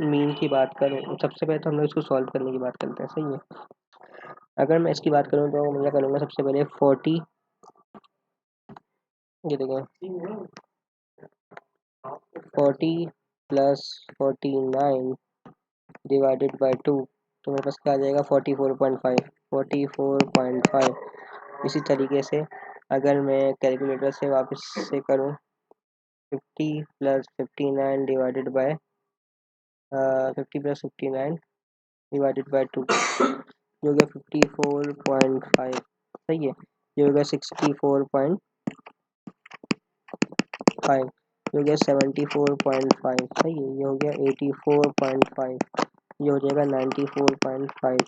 मीन की बात करूँ, सबसे पहले तो हम लोग इसको सॉल्व करने की बात करते हैं। सही है, अगर मैं इसकी बात करूँ तो मैं क्या करूँगा, सबसे पहले 40, ये देखें 40 प्लस 49 डिवाइडेड बाई 2, तो मेरे पास क्या आ जाएगा 44.5, 44.5। इसी तरीके से अगर मैं कैलकुलेटर से वापस से करूँ, 50 plus 59 divided by 50 plus 59 divided by 2, जो हो गया 54.5। सही है, ये हो गया 64.5, ये हो गया 74.5। सही है, ये हो गया 84.5, ये हो जाएगा 94.5।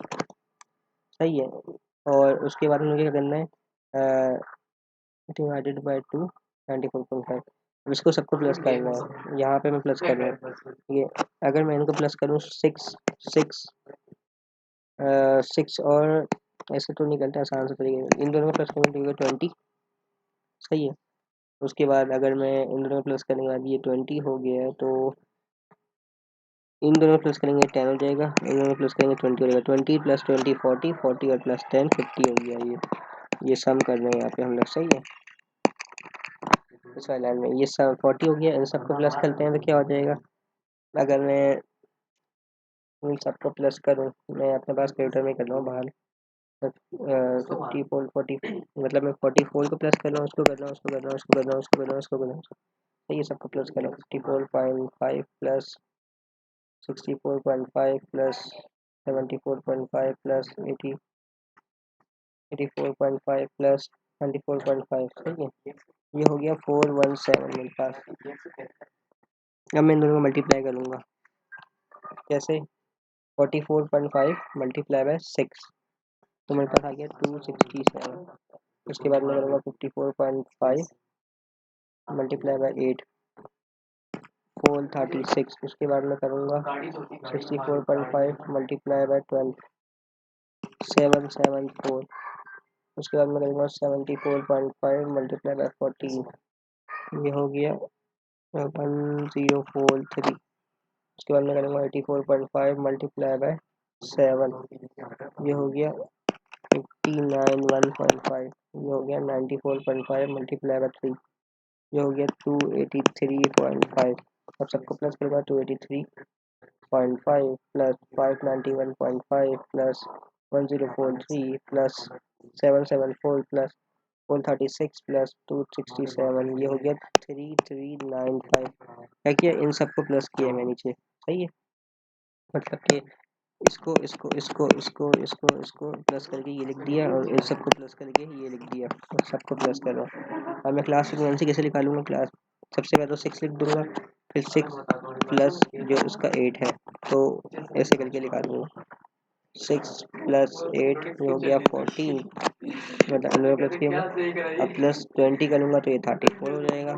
सही है, और उसके बाद मुझे क्या करना है, डिवाइडेड बाय 2, 94.5। अब इसको सबको प्लस करना है, यहाँ पे मैं प्लस कर रहा हूँ ये, अगर मैं इनको प्लस करूँ 6 6 6, और ऐसे तो निकलता है आसान से तरीके, इन दोनों में प्लस करूँ तो 20। सही है, उसके बाद अगर मैं इन दोनों में प्लस करने के बाद ये 20 हो गया है, तो इन दोनों में प्लस करेंगे 10 हो जाएगा, इन दोनों में प्लस करेंगे 20 हो जाएगा, 20 प्लस 20 40, 40 और प्लस 10 50 हो गया। ये सम कर रहे हैं यहाँ पे हम लोग। सही है, इस वाले लाइन में ये सब 40 हो गया, इन सबको प्लस करते हैं तो क्या हो जाएगा, अगर मैं इन सबको प्लस करूँ, मैं अपने पास कैलकुलेटर में कर रहा हूँ बाहर, 50 मतलब मैं 44 को प्लस कर रहा हूँ, उसको कर रहा हूँ, उसको कर रहा हूँ, उसको कर रहा हूँ, उसको कर रहा हूँ, उसको कर रहा हूँ, तो ये सबको प्लस कर रहा हूँ, 54.5 प्लस 64.5 प्लस 74.5 प्लस 84.5 प्लस 94.5। ठीक है, ये हो गया 417 मेरे पास। अब मैं इन दोनों को मल्टीप्लाई करूँगा, कैसे, 44.5 मल्टीप्लाई बाय 6, तो मेरे पास आ गया 267। उसके बाद मैं करूँगा 54.5 मल्टीप्लाई बाय 8, 436। उसके बाद मैं करूँगा 64.5 मल्टीप्लाई बाय 12, 774। उसके बाद मैं करूँगा 74.5 मल्टीप्लाई बाय 14, ये हो गया 1043। उसके बाद मैं करूँगा 84.5 मल्टीप्लाई बाय 7, ये हो गया 59 1.5, ये हो गया 94.5 मल्टीप्लाई बाय 3, ये हो गया 283.5। अब सबको प्लस करूँगा 283.5 plus 591.5 plus 1043 plus 774 plus 436 plus 267, ये हो गया 3395। क्या किया, इन सबको प्लस किया मैं नीचे, सही है। मतलब कि इसको प्लस करके ये लिख दिया और इन सबको प्लस करके ये लिख दिया और सबको प्लस कर रहा हूँ। अब मैं क्लास फ्रीक्वेंसी कैसे निकालूंगा, क्लास सबसे पहले तो 6 लिख दूंगा, फिर 6 प्लस जो इसका 8 है, तो ऐसे करके निकालूंगा। 6 प्लस 8 हो गया 14, मतलब अंदर प्लस किया। अब प्लस 20 करूँगा तो ये 34 हो जाएगा।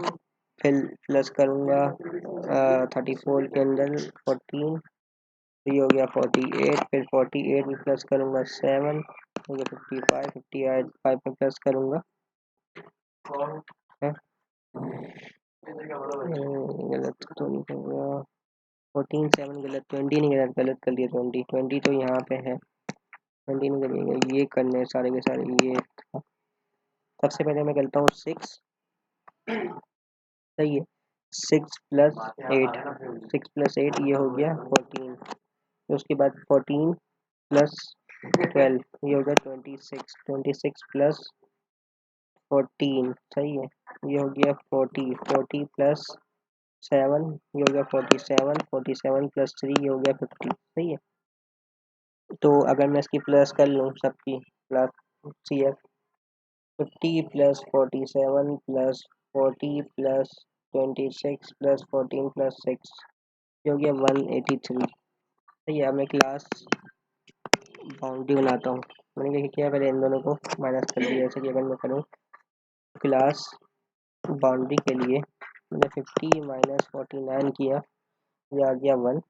फिर प्लस करूँगा 34 के अंदर 14, ये हो गया 48। फिर 48 में प्लस करूँगा 7 हो गया 55। 58 5 में प्लस करूँगा है? गलत तो नहीं कर रहा, 14 7 गलत, 20 नहीं, गलत गलत कर दिया, 20 20 तो यहाँ पे है, 20 नहीं करिएगा, ये करने सारे के सारे ये। सबसे पहले मैं करता हूँ 6, सही है। 6 प्लस 8, 6 प्लस 8 ये हो गया 14। उसके बाद 14 प्लस 12 ये हो गया 26। 26 प्लस 14, सही है, ये हो गया 40। 40 प्लस 7 ये हो गया 47। 47 प्लस 3 ये हो गया 50, सही है। तो अगर मैं इसकी प्लस कर लूँ सबकी plus C F, 50 plus 47 plus 40 plus 26 plus 14 plus 6 ये हो गया 183, सही है। अब मैं क्लास बाउंड्री बनाता हूँ। मैंने क्या किया, पहले इन दोनों को माइनस कर दिया, जैसे कि अगर मैं करूँ क्लास बाउंड्री के लिए मैंने 50 माइनस 49 किया, ये आ गया 1।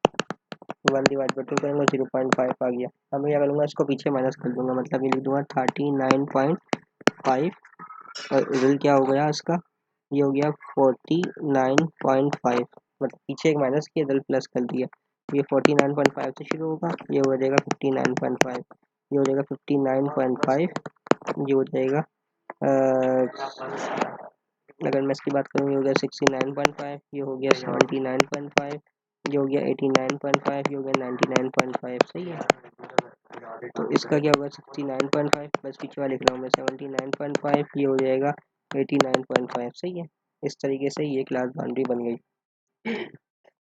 1 डिवाइड बाई 2 करूँगा 0.5 आ गया। अब मैं क्या करूँगा, इसको पीछे माइनस कर दूंगा, मतलब ये लिख दूंगा 39.5 और रिजल्ट क्या हो गया इसका, ये हो गया 49.5। मतलब पीछे एक माइनस किया, इधर प्लस कर दिया, ये 49.5 से शुरू होगा, ये हो जाएगा 59.5, ये हो जाएगा 59.5, ये हो जाएगा अगर मैं इसकी बात करूँ ये हो गया 69.5, ये हो गया 79.5, ये हो गया 89.5, ये हो गया 99.5, सही है। तो इसका क्या होगा 69.5 प्लस पीछे वाला लिख रहा हूँ मैं 79.5, ये हो जाएगा 89.5, सही है। इस तरीके से ये क्लास बाउंड्री बन गई।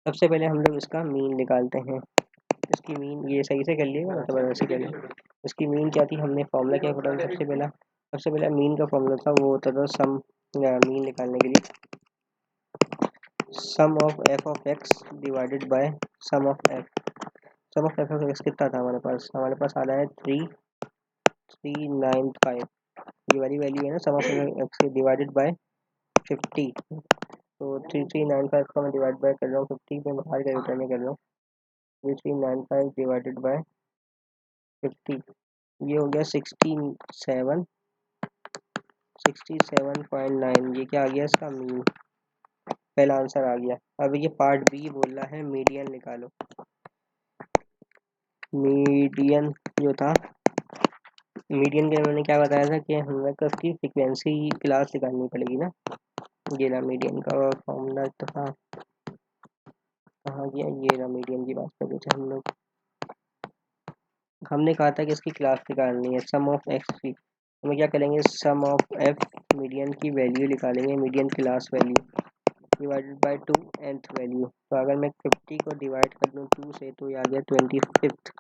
सबसे पहले हम लोग इसका मीन निकालते हैं। इसकी मीन ये सही से कर लिएगा, मतलब ऐसे कर लिएगा। इसकी मीन क्या थी, हमने फॉर्मूला क्या पढ़ा था सबसे पहला मीन का फॉर्मूला था, वो होता था सम, मीन निकालने के लिए sum of F of X divided by sum of F. Sum of F of X कितना था हमारे पास आ रहा है 3395, ये वाली वैल्यू है ना सम ऑफ एक्स डिवाइडेड बाय 50। तो 3395 का मैं डिवाइड बाय कर रहा हूँ 50 में, बाहर का रिटर्न कर रहा हूँ, 3395 डिवाइडेड बाय 50, ये हो गया 67.9। ये क्या आ गया, इसका मीन, पहला आंसर आ गया। अब ये पार्ट बी बोल रहा है मीडियन निकालो। मीडियन जो था, मीडियन के मैंने क्या बताया था कि हमें उसकी फ्रीक्वेंसी क्लास निकालनी पड़ेगी ना। ये रहा मीडियन का फॉर्मूला था, कहाँ गया, ये रहा मीडियन की बात कर रहे थे हम लोग। हमने कहा था कि इसकी क्लास निकालनी है सम ऑफ एक्स की, हमें क्या करेंगे सम ऑफ एफ मीडियन की वैल्यू निकालेंगे, median class value divided by 2 nth value. तो अगर मैं 50 को डिवाइड कर दूँ 2 से तो ये आ गया 25th।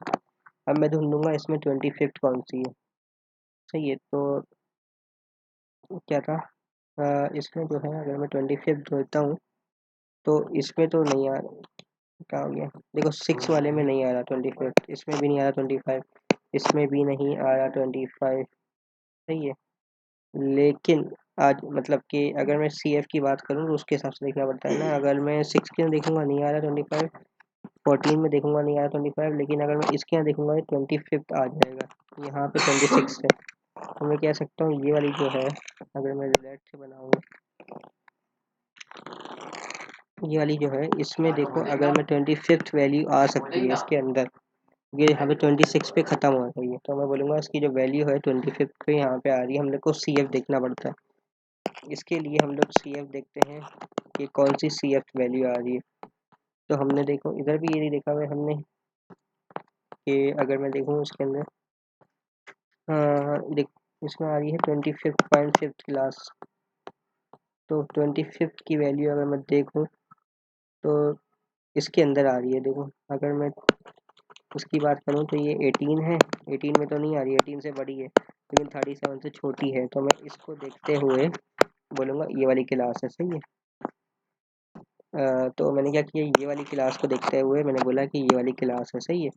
अब मैं ढूंढूंगा इसमें 25th कौन सी है, सही है। तो क्या था, इसमें जो है अगर मैं 25th ढूंढता हूँ तो इसमें तो नहीं आ रहा, क्या हो गया, देखो 6 वाले में नहीं आ रहा 25th, इसमें भी नहीं आ रहा 25, इसमें भी नहीं आ रहा 25, सही है। लेकिन आज मतलब कि अगर मैं सी एफ की बात करूँ तो उसके हिसाब से देखना पड़ता है ना। अगर मैं 6 के देखूंगा नहीं आ रहा 25, 14 में देखूंगा नहीं आ रहा 25, लेकिन अगर मैं इसके यहाँ देखूंगा 25th आ जाएगा, यहाँ पे 26 है। तो मैं कह सकता हूँ ये वाली जो है, अगर मैं रिलेट से बनाऊँ ये वाली जो है, इसमें देखो अगर मैं 25th वैल्यू आ सकती है इसके अंदर, ये यहाँ पे 26 पे ख़त्म हो रही है, तो मैं बोलूँगा इसकी जो वैल्यू है 25th पे यहाँ पे आ रही है, हम लोग को सी एफ देखना पड़ता है। इसके लिए हम लोग सी एफ देखते हैं कि कौन सी सी एफ वैल्यू आ रही है। तो हमने देखो इधर भी यही देखा हुआ है हमने कि अगर मैं देखूँ इसके अंदर देख इसमें आ रही है 25th क्लास। तो 25th की वैल्यू अगर मैं देखूँ तो इसके अंदर आ रही है। देखो अगर मैं उसकी बात करूँ तो ये 18 है, 18 में तो नहीं आ रही, 18 से बड़ी है लेकिन 37 से छोटी है। तो मैं इसको देखते हुए बोलूँगा ये वाली क्लास है, सही है। तो मैंने क्या किया, ये वाली क्लास को देखते हुए मैंने बोला कि ये वाली क्लास है, सही है।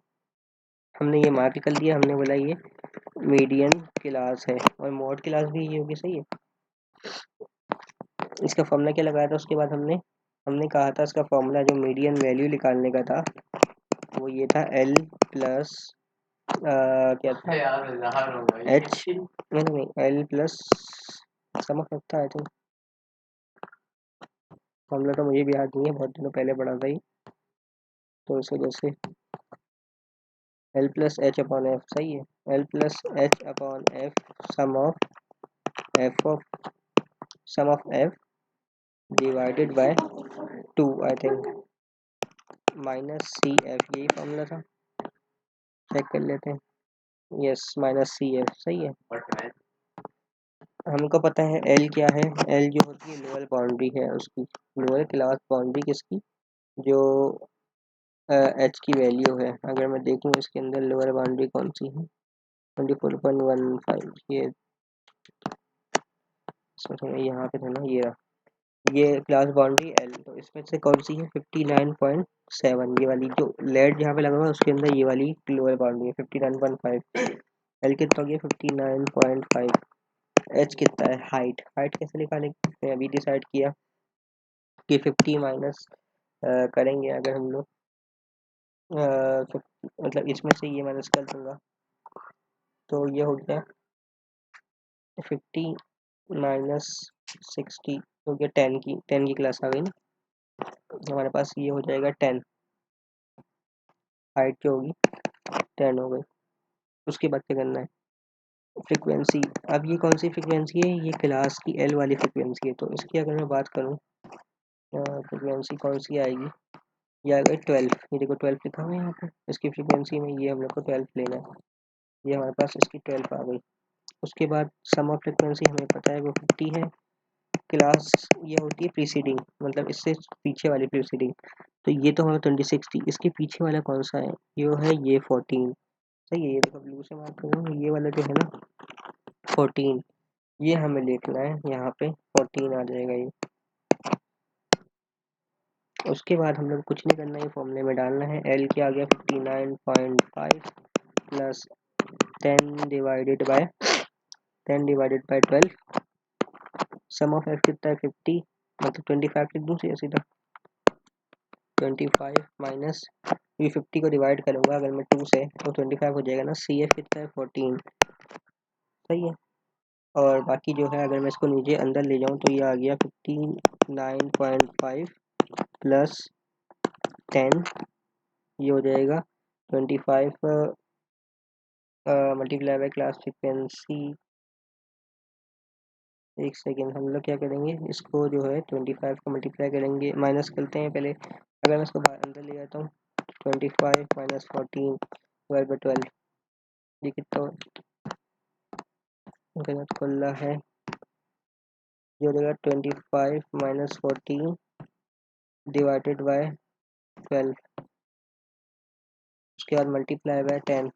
हमने ये मार्क कर लिया, हमने बोला ये मीडियन क्लास है और मॉड क्लास भी ये होगी, सही है। इसका फॉर्मूला क्या लगाया था उसके बाद हमने कहा था इसका फॉर्मूला जो मीडियन वैल्यू निकालने का था वो ये था एल प्लस क्या था एच, नहीं L plus sum of F था आई थिंक। फॉर्मूला तो मुझे भी याद नहीं है, बहुत दिनों पहले पढ़ा था ही, तो इस वजह से L plus H upon F, सही है। L plus H upon F sum of F divided by 2 I think minus C F, यही फॉर्मूला था, चेक कर लेते हैं। यस माइनस सी एफ, सही है। हमको पता है एल क्या है, एल जो होती है लोअर बाउंड्री है उसकी, लोअर क्लास बाउंड्री किसकी, जो एच की वैल्यू है। अगर मैं देखूँ इसके अंदर लोअर बाउंड्री कौन सी है 24.15, ये यहाँ पे था ना, ये क्लास बाउंड्री एल, तो इसमें से कौन सी है 59.7, ये वाली जो लेड जहाँ पे लगा हुआ है उसके अंदर ये वाली लोअर बाउंड्री है 59.5। एल कितना हो गया 59.5। एच कितना है, हाइट कैसे निकालेंगे, मैं अभी डिसाइड किया कि 50 माइनस करेंगे अगर हम लोग मतलब इसमें से ये माइनस कर दूंगा तो ये हो गया 50 माइनस 60 हो गया 10 की क्लास आ गई ना, हमारे पास ये हो जाएगा 10, हाइट जो होगी 10 हो गई। उसके बाद क्या करना है, फ्रीक्वेंसी। अब ये कौन सी फ्रीक्वेंसी है, ये क्लास की एल वाली फ्रीक्वेंसी है। तो इसकी अगर मैं बात करूँ फ्रीक्वेंसी कौन सी आएगी, ये आ गई 12, ये देखो 12 लिखा हुआ है यहाँ पे इसकी फ्रीक्वेंसी में, ये हम लोग को 12 लेना है, ये हमारे पास इसकी 12 आ गई। उसके बाद सम ऑफ फ्रीक्वेंसी हमें पता है वो 50 है, क्लास ये होती है प्रीसीडिंग, मतलब इससे पीछे वाली प्रीसीडिंग, तो ये तो हमारा 26 थी, इसके पीछे वाला कौन सा है, ये 14, सही है। ये देखो ब्लू से मार्क कर रहा हूँ, ये वाला जो है ना 14, ये हमें लिखना है, यहाँ पे 14 आ जाएगा ये। उसके बाद हम लोग कुछ नहीं करना है, फॉर्मूले में डालना है, एल क्या आ गया 59.5 plus 10 divided by 12, sum of F कितना है 50, मतलब 25 लिख दूँ सीधा 25 माइनस ये 50 को डिवाइड करूँगा अगर मैं 2 से तो 25 हो जाएगा ना, सी एफ कितना है 14, सही है। और बाकी जो है अगर मैं इसको नीचे अंदर ले जाऊँ तो ये आ गया 59.5 प्लस 10, ये हो जाएगा 25 मल्टीप्लाई बाय क्लास फ्रिक्वेंसी। एक सेकेंड, हम लोग क्या करेंगे, इसको जो है 25 को मल्टीप्लाई करेंगे, माइनस करते हैं पहले, अगर मैं इसको अंदर ले जाता हूँ 25 माइनस 14 डिवाइड बाई 12, ये कितना गलत खुला है, ये हो जाएगा 25 माइनस 14 डिवाइडेड बाय 12, उसके बाद मल्टीप्लाई बाय 10,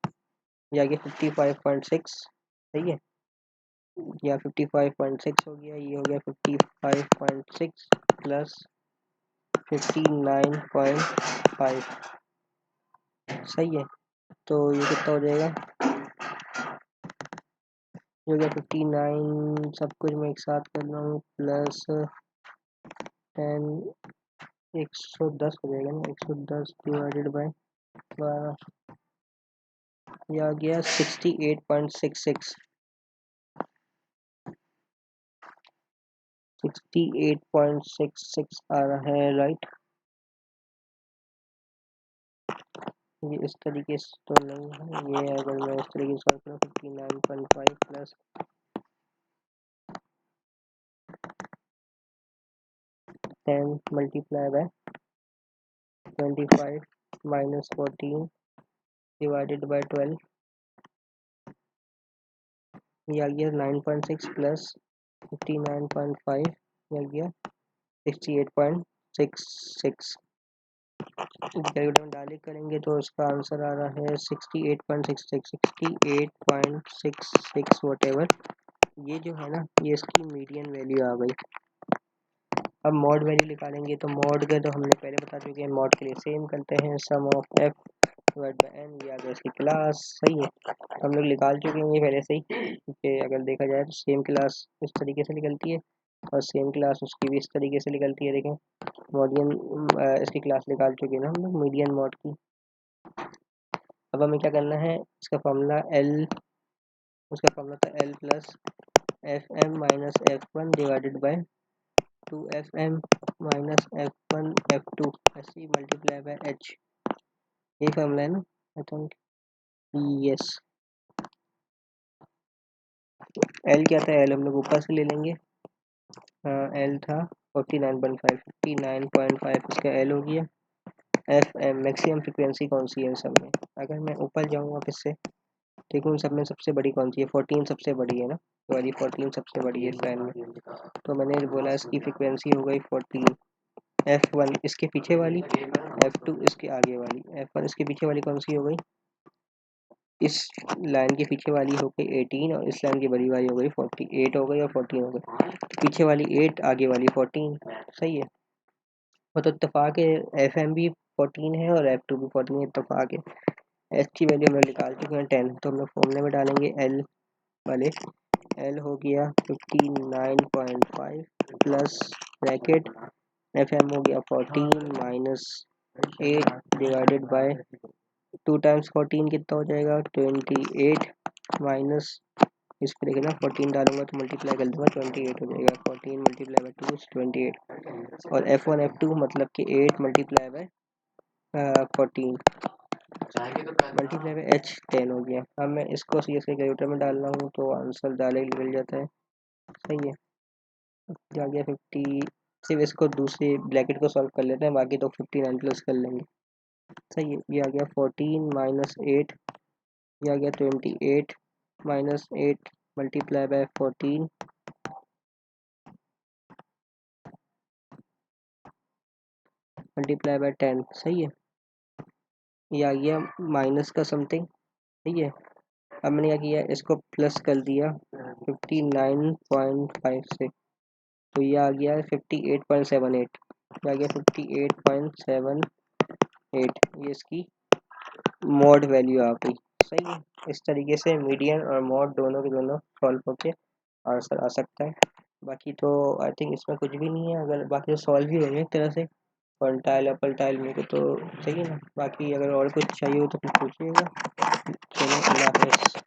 ये आ गया 55.6, सही है, या 55.6 हो गया, ये हो गया 55.6 प्लस 59.5, सही है। तो ये कितना हो जाएगा, ये हो गया 59, सब कुछ मैं एक साथ कर रहा हूँ, प्लस 10, 110 हो जाएगा ना, 110 डिवाइडेड बाय 12, ये आ गया 68.66, 68.66 आ रहा है, राइट। ये इस तरीके से तो नहीं है, ये अगर मैं इस तरीके से करूँ 59.5 plus 10 multiply by 25 minus 14 divided by 12, ये आ गया 9.6 प्लस 59.5, ये आ गया 68.66। कैलकुलेटर में डाले करेंगे तो उसका आंसर आ रहा है 68.66 वट एवर। ये जो है ना, ये इसकी मीडियन वैल्यू आ गई। अब मॉड वैल्यू निकालेंगे तो मॉड का तो हमने पहले बता चुके हैं, मॉड के लिए सेम करते हैं sum of F divide by N, ये आ गया इसकी क्लास। सही है, हम लोग निकाल चुके हैं ये पहले से ही, क्योंकि अगर देखा जाए तो सेम क्लास इस तरीके से निकलती है और सेम क्लास उसकी भी इस तरीके से निकलती है। देखें, मॉडियन इसकी क्लास निकाल चुके हैं ना हम लोग मीडियन मॉड की। अब हमें क्या करना है, इसका फॉर्मूला एल, उसका फॉर्मूला था L plus F M minus F one divided by 2fm minus f1 f2 ऐसे मल्टीप्लाई बाय h, यही फॉर्मूला है ना, आई थिंक। यस, l क्या था, l हम लोग ऊपर से ले लेंगे। l था 49.5, 59.5 इसका l हो गया। एफ एम मैक्सिमम फ्रिक्वेंसी कौन सी है सब में, अगर मैं ऊपर जाऊँ वापस से, देखो उन सब में सबसे बड़ी कौन सी है, 14 सबसे बड़ी है ना, वाली 14 सबसे बड़ी है फैन में। तो मैंने बोला इसकी फ्रिक्वेंसी हो गई 14। F1 इसके पीछे वाली, F2 इसके आगे वाली, F1 इसके पीछे वाली कौन सी हो गई, इस लाइन के पीछे वाली हो गई 18 और इस लाइन की बड़ी वाली हो गई 48 हो गई और 14 हो गई। पीछे वाली 8, आगे वाली 14। सही है, वो तो इत्तेफाक है, FM भी 14 है और F2 भी 14 है, इत्तेफाक है। H की वैल्यू हम लोग निकाल चुके हैं 10, तो हम लोग फॉर्मूले में डालेंगे L वाले, L हो गया 59.5 प्लस ब्रैकेट FM हो गया 14 माइनस 8 डिवाइडेड बाय 2 टाइम्स 14 कितना हो जाएगा 28 माइनस, इस पर देखना 14 डालूंगा तो मल्टीप्लाई कर दूंगा 28 हो जाएगा, 14 मल्टीप्लाई बाय 2 28, और F1 F2 मतलब कि 8 multiply by 14 multiply by H 10 हो गया। अब मैं इसको सीधे से कैलकुलेटर में डाल रहा हूँ तो आंसर डायरेक्ट मिल जाता है। सही है, आ गया 50। सिर्फ इसको दूसरे ब्रैकेट को सॉल्व कर लेते हैं, बाकी तो 59 प्लस कर लेंगे। सही है, ये आ गया 14 माइनस 8, ये आ गया 28 minus 8 multiply by 14 multiply by 10। सही है, ये आ गया माइनस का समथिंग। सही है, अब मैंने क्या किया, इसको प्लस कर दिया 59.5 से, तो ये आ गया 58.78, ये आ गया 58.78, ये इसकी मॉड वैल्यू आ गई। सही है, इस तरीके से मीडियन और मॉड दोनों के दोनों सॉल्व होके आंसर आ सकता है। बाकी तो आई थिंक इसमें कुछ भी नहीं है, अगर बाकी तो सॉल्व ही हो गए एक तरह से, क्वांटाइल अपल टाइल मेरे को तो सही है ना। बाकी अगर और कुछ चाहिए हो तो कुछ पूछिएगा। चलो, अल्लाह हाफ़िज़।